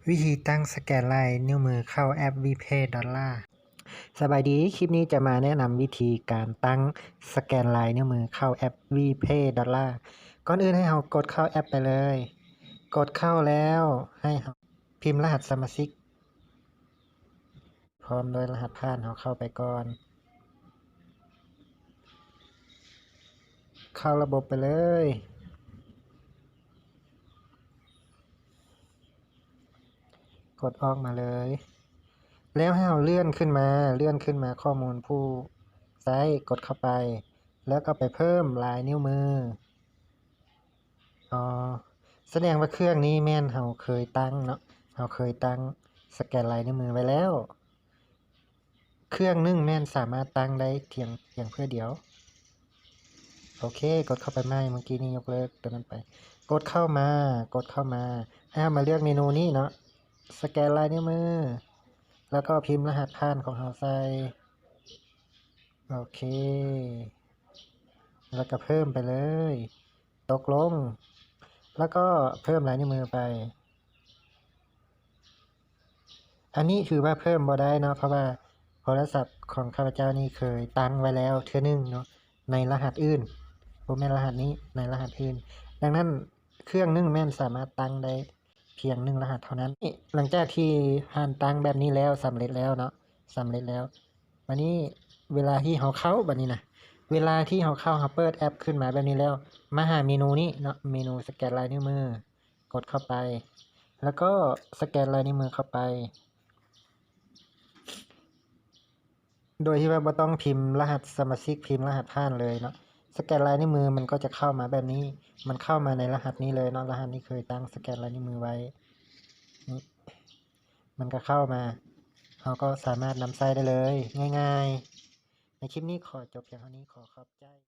วิธีตั้งสแกนลายนิ้วมือเข้าแอป VPay ดอลลาร์สบายดี คลิปนี้จะมาแนะนำวิธีการตั้งสแกนลายนิ้วมือเข้าแอป VPay ดอลลาร์ก่อนอื่นให้เรากดเข้าแอปไปเลย กดเข้าแล้วให้เราพิมพ์รหัสสมาชิกพร้อมโดยรหัสผ่านเราเข้าไปก่อน เข้าระบบไปเลยกดออกมาเลยแล้วให้เราเลื่อนขึ้นมาข้อมูลผู้ใช้กดเข้าไปแล้วก็ไปเพิ่มลายนิ้วมือแสดงว่าเครื่องนี้แม่นเราเคยตั้งเนาะเราเคยตั้งสแกนลายนิ้วมือไว้แล้วเครื่องนึงแม่นสามารถตั้งได้เพียงเพื่อเดียวโอเคกดเข้าไปใหม่เมื่อกี้นี้ยกเลิกตัวนั้นไปกดเข้ามาให้มาเลือกเมนูนี้เนาะสแกนลายนิ้วมือแล้วก็พิมพ์รหัสผ่านของเราใส่โอเคแล้วก็เพิ่มไปเลยตกลงแล้วก็เพิ่มลายนิ้วมือไปอันนี้คือว่าเพิ่มบ่ได้เนาะเพราะว่าโทรศัพท์ของข้าพเจ้านี่เคยตั้งไว้แล้วเทื่อนึงเนาะในรหัสอื่นบ่แม่นรหัสนี้ในรหัสอื่นดังนั้นเครื่องนึงแม่นสามารถตั้งได้เพียง1รหัสเท่านั้นหลังจากที่ผ่านตั้งแบบนี้แล้วสำเร็จแล้วเนาะสำเร็จแล้ววันนี้เวลาที่เราเข้าบัดนี้นะเวลาที่เราเข้าเราเปิดแอปขึ้นมาแบบนี้แล้วมาหาเมนูนี้เนาะเมนูสแกนลายนิ้วมือกดเข้าไปแล้วก็สแกนลายนิ้วมือเข้าไปโดยที่ว่าบ่ต้องพิมพ์รหัสสมาชิกพิมพ์รหัสผ่านเลยเนาะสแกนลายนิ้วมือมันก็จะเข้ามาแบบนี้มันเข้ามาในรหัสนี้เลยเนาะรหัสนี้เคยตั้งสแกนลายนิ้วมือไว้นี่มันก็เข้ามาเราก็สามารถนำใช้ได้เลยง่ายๆในคลิปนี้ขอจบเพียงเท่านี้ขอขอบใจ